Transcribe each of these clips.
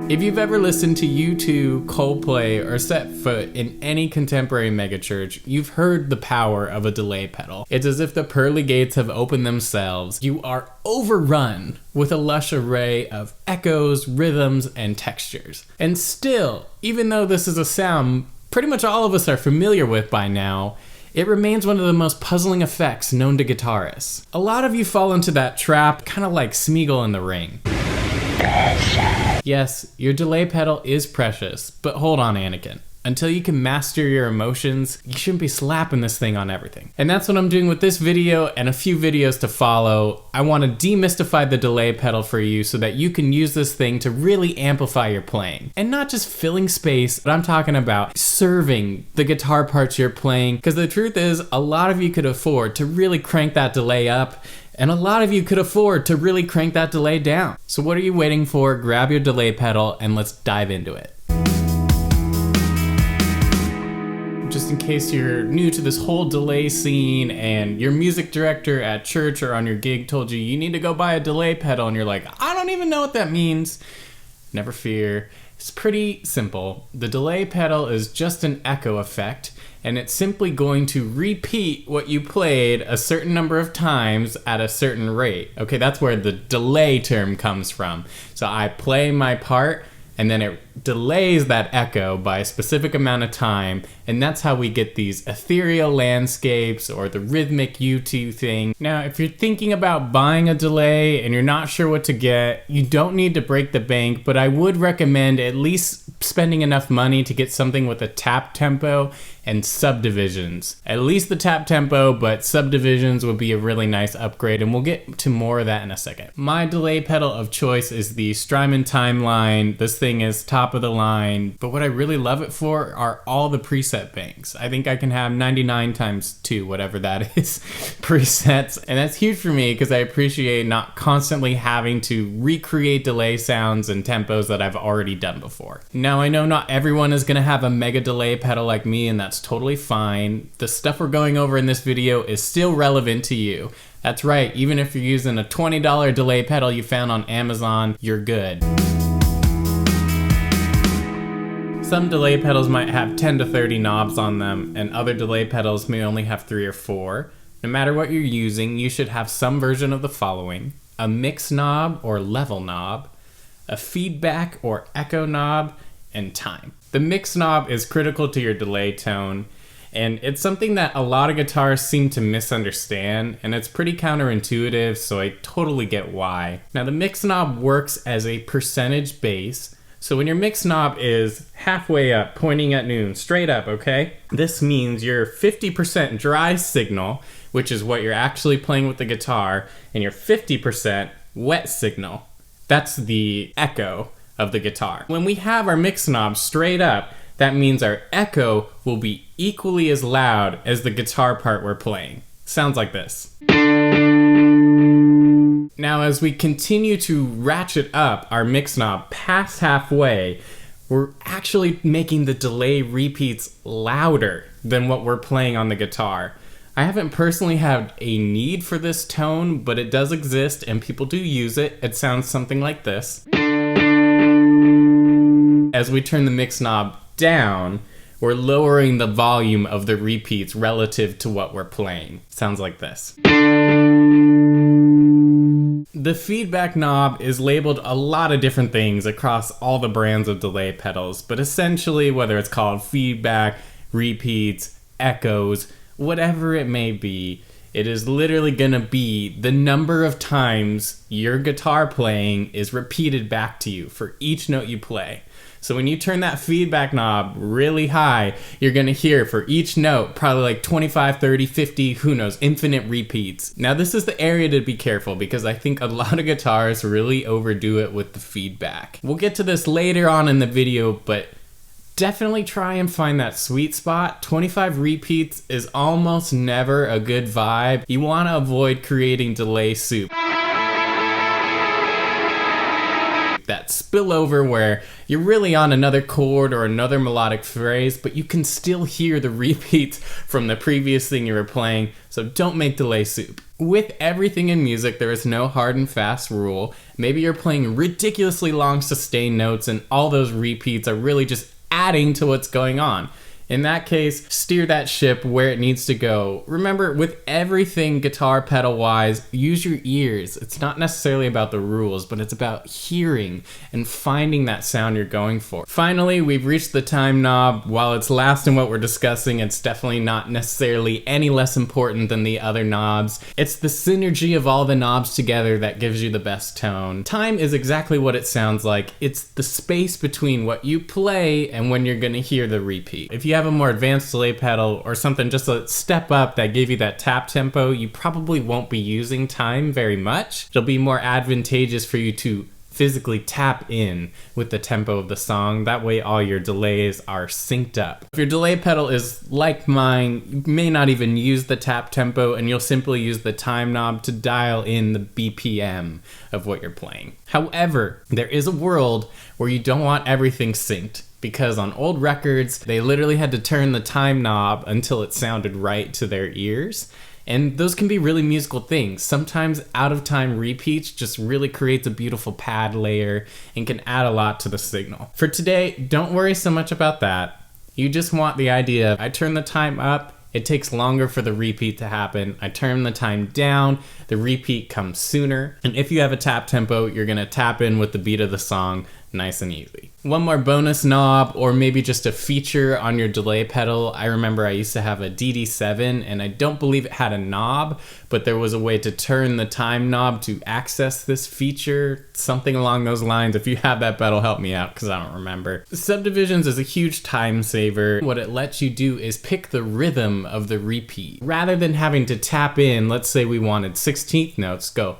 If you've ever listened to U2, Coldplay, or set foot in any contemporary megachurch, you've heard the power of a delay pedal. It's as if the pearly gates have opened themselves. You are overrun with a lush array of echoes, rhythms, and textures. And still, even though this is a sound pretty much all of us are familiar with by now, it remains one of the most puzzling effects known to guitarists. A lot of you fall into that trap, kind of like Smeagol in The Ring. Yes, your delay pedal is precious, but hold on, Anakin. Until you can master your emotions, you shouldn't be slapping this thing on everything. And that's what I'm doing with this video and a few videos to follow. I want to demystify the delay pedal for you so that you can use this thing to really amplify your playing. And not just filling space, but I'm talking about serving the guitar parts you're playing. Because the truth is, a lot of you could afford to really crank that delay up, and a lot of you could afford to really crank that delay down. So what are you waiting for? Grab your delay pedal and let's dive into it. Just in case you're new to this whole delay scene and your music director at church or on your gig told you need to go buy a delay pedal and you're like, I don't even know what that means. Never fear. It's pretty simple. The delay pedal is just an echo effect, and it's simply going to repeat what you played a certain number of times at a certain rate. Okay, that's where the delay term comes from. So I play my part, and then it delays that echo by a specific amount of time, and that's how we get these ethereal landscapes or the rhythmic U2 thing. Now, if you're thinking about buying a delay and you're not sure what to get, you don't need to break the bank, but I would recommend at least spending enough money to get something with a tap tempo and subdivisions. At least the tap tempo, but subdivisions would be a really nice upgrade, and we'll get to more of that in a second. My delay pedal of choice is the Strymon Timeline. This thing is top of the line, but what I really love it for are all the preset banks. I think I can have 99 times 2, whatever that is, presets, and that's huge for me because I appreciate not constantly having to recreate delay sounds and tempos that I've already done before. Now, I know not everyone is gonna have a mega delay pedal like me, and that's totally fine. The stuff we're going over in this video is still relevant to you. That's right, even if you're using a $20 delay pedal you found on Amazon, you're good. Some delay pedals might have 10 to 30 knobs on them, and other delay pedals may only have 3 or 4. No matter what you're using, you should have some version of the following: a mix knob or level knob, a feedback or echo knob, and time. The mix knob is critical to your delay tone, and it's something that a lot of guitarists seem to misunderstand, and it's pretty counterintuitive, so I totally get why. Now, the mix knob works as a percentage bass. So when your mix knob is halfway up, pointing at noon, straight up, okay? This means your 50% dry signal, which is what you're actually playing with the guitar, and your 50% wet signal. That's the echo of the guitar. When we have our mix knob straight up, that means our echo will be equally as loud as the guitar part we're playing. Sounds like this. Now, as we continue to ratchet up our mix knob past halfway, we're actually making the delay repeats louder than what we're playing on the guitar. I haven't personally had a need for this tone, but it does exist and people do use it. It sounds something like this. As we turn the mix knob down, we're lowering the volume of the repeats relative to what we're playing. Sounds like this. The feedback knob is labeled a lot of different things across all the brands of delay pedals, but essentially, whether it's called feedback, repeats, echoes, whatever it may be, it is literally gonna be the number of times your guitar playing is repeated back to you for each note you play. So when you turn that feedback knob really high, you're gonna hear for each note probably like 25, 30, 50, who knows, infinite repeats. Now this is the area to be careful because I think a lot of guitarists really overdo it with the feedback. We'll get to this later on in the video, but definitely try and find that sweet spot. 25 repeats is almost never a good vibe. You wanna avoid creating delay soup. That spillover where you're really on another chord or another melodic phrase, but you can still hear the repeats from the previous thing you were playing, so don't make delay soup. With everything in music, there is no hard and fast rule. Maybe you're playing ridiculously long sustained notes and all those repeats are really just adding to what's going on. In that case, steer that ship where it needs to go. Remember, with everything guitar pedal wise, use your ears. It's not necessarily about the rules, but it's about hearing and finding that sound you're going for. Finally, we've reached the time knob. While it's last in what we're discussing, it's definitely not necessarily any less important than the other knobs. It's the synergy of all the knobs together that gives you the best tone. Time is exactly what it sounds like. It's the space between what you play and when you're gonna hear the repeat. If you have a more advanced delay pedal or something just a step up that gave you that tap tempo, you probably won't be using time very much. It'll be more advantageous for you to physically tap in with the tempo of the song. That way all your delays are synced up. If your delay pedal is like mine, you may not even use the tap tempo and you'll simply use the time knob to dial in the BPM of what you're playing. However, there is a world where you don't want everything synced, because on old records, they literally had to turn the time knob until it sounded right to their ears. And those can be really musical things. Sometimes out of time repeats just really creates a beautiful pad layer and can add a lot to the signal. For today, don't worry so much about that. You just want the idea of, I turn the time up, it takes longer for the repeat to happen. I turn the time down, the repeat comes sooner. And if you have a tap tempo, you're gonna tap in with the beat of the song, nice and easy. One more bonus knob, or maybe just a feature on your delay pedal. I remember I used to have a DD7 and I don't believe it had a knob, but there was a way to turn the time knob to access this feature, something along those lines. If you have that pedal, help me out because I don't remember. Subdivisions is a huge time saver. What it lets you do is pick the rhythm of the repeat. Rather than having to tap in, let's say we wanted 16th notes, go.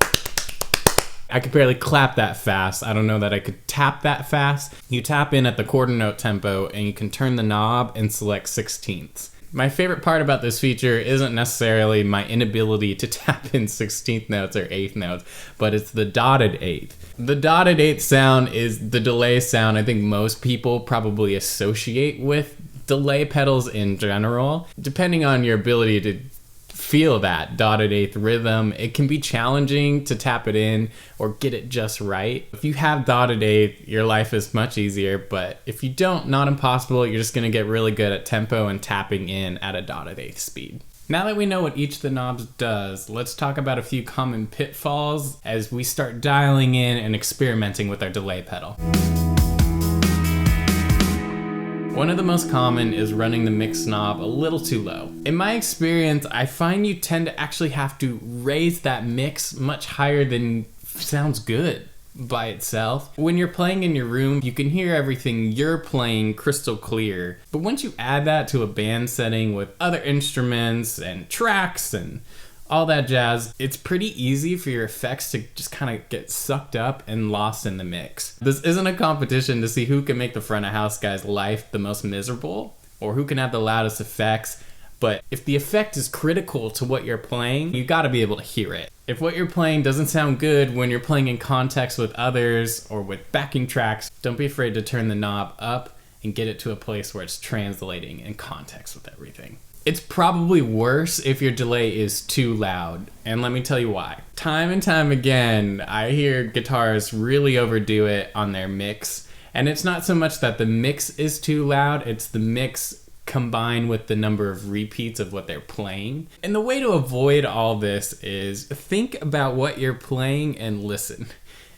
I could barely clap that fast. I don't know that I could tap that fast. You tap in at the quarter note tempo and you can turn the knob and select 16ths. My favorite part about this feature isn't necessarily my inability to tap in 16th notes or 8th notes, but it's the dotted 8th. The dotted 8th sound is the delay sound I think most people probably associate with delay pedals in general. Depending on your ability to feel that dotted 8th rhythm, it can be challenging to tap it in or get it just right. If you have dotted 8th, your life is much easier, but if you don't, not impossible. You're just gonna get really good at tempo and tapping in at a dotted 8th speed. Now that we know what each of the knobs does, let's talk about a few common pitfalls as we start dialing in and experimenting with our delay pedal. One of the most common is running the mix knob a little too low. In my experience, I find you tend to actually have to raise that mix much higher than sounds good by itself. When you're playing in your room, you can hear everything you're playing crystal clear. But once you add that to a band setting with other instruments and tracks and all that jazz, it's pretty easy for your effects to just kind of get sucked up and lost in the mix. This isn't a competition to see who can make the front of house guy's life the most miserable or who can have the loudest effects, but if the effect is critical to what you're playing, you gotta be able to hear it. If what you're playing doesn't sound good when you're playing in context with others or with backing tracks, don't be afraid to turn the knob up and get it to a place where it's translating in context with everything. It's probably worse if your delay is too loud, and let me tell you why. Time and time again, I hear guitarists really overdo it on their mix, and it's not so much that the mix is too loud, it's the mix combined with the number of repeats of what they're playing. And the way to avoid all this is think about what you're playing and listen.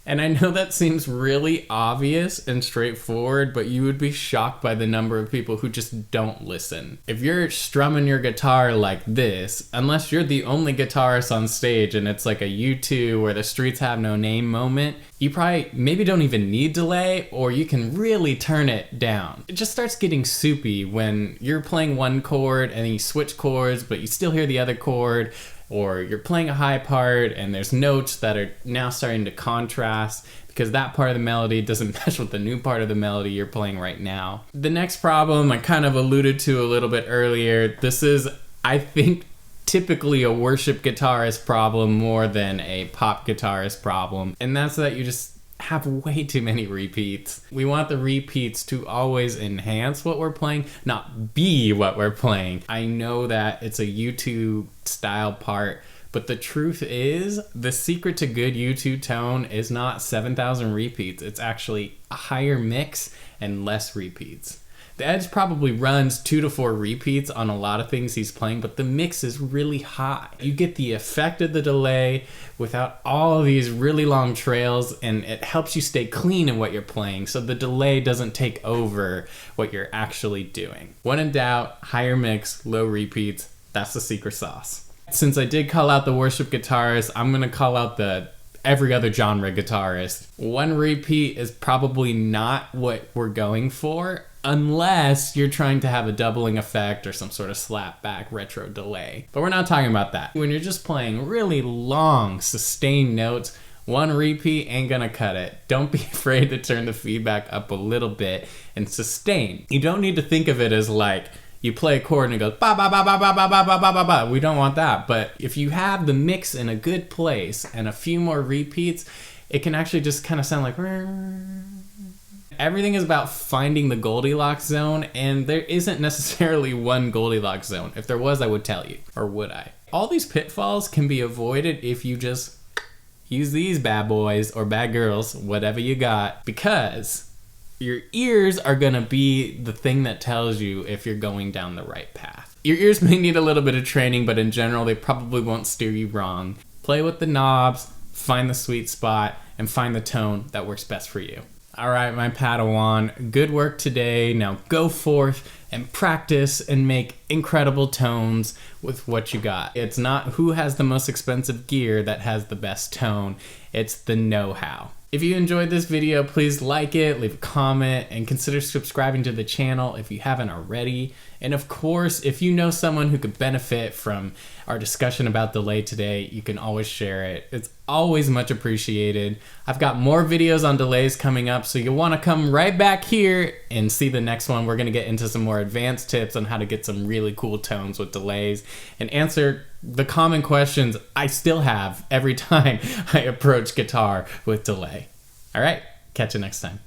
And I know that seems really obvious and straightforward, but you would be shocked by the number of people who just don't listen. If you're strumming your guitar like this, unless you're the only guitarist on stage and it's like a U2 where the streets have no name moment, you probably maybe don't even need delay, or you can really turn it down. It just starts getting soupy when you're playing one chord and then you switch chords, but you still hear the other chord, or you're playing a high part and there's notes that are now starting to contrast because that part of the melody doesn't match with the new part of the melody you're playing right now. The next problem I kind of alluded to a little bit earlier. This is, I think, typically a worship guitarist problem more than a pop guitarist problem, and that's that you just have way too many repeats. We want the repeats to always enhance what we're playing, not be what we're playing. I know that it's a U2 style part, But the truth is, the secret to good U2 tone is not 7,000 repeats. It's actually a higher mix and less repeats. The Edge probably runs 2 to 4 repeats on a lot of things he's playing, but the mix is really high. You get the effect of the delay without all of these really long trails, and it helps you stay clean in what you're playing, so the delay doesn't take over what you're actually doing. When in doubt, higher mix, low repeats, that's the secret sauce. Since I did call out the worship guitarist, I'm gonna call out the every other genre guitarist. 1 repeat is probably not what we're going for, unless you're trying to have a doubling effect or some sort of slapback retro delay. But we're not talking about that. When you're just playing really long, sustained notes, 1 repeat ain't gonna cut it. Don't be afraid to turn the feedback up a little bit and sustain. You don't need to think of it as like, you play a chord and it goes ba ba ba ba ba ba ba ba ba ba ba. We don't want that. But if you have the mix in a good place and a few more repeats, it can actually just kind of sound like. Everything is about finding the Goldilocks zone, and there isn't necessarily one Goldilocks zone. If there was, I would tell you, or would I? All these pitfalls can be avoided if you just use these bad boys or bad girls, whatever you got, because your ears are gonna be the thing that tells you if you're going down the right path. Your ears may need a little bit of training, but in general, they probably won't steer you wrong. Play with the knobs, find the sweet spot, and find the tone that works best for you. All right, my Padawan, good work today. Now go forth and practice and make incredible tones with what you got. It's not who has the most expensive gear that has the best tone, it's the know-how. If you enjoyed this video, please like it, leave a comment, and consider subscribing to the channel if you haven't already. And of course, if you know someone who could benefit from our discussion about delay today, you can always share it. It's always much appreciated. I've got more videos on delays coming up, so you'll want to come right back here and see the next one. We're going to get into some more advanced tips on how to get some really cool tones with delays and answer the common questions I still have every time I approach guitar with delay. All right, catch you next time.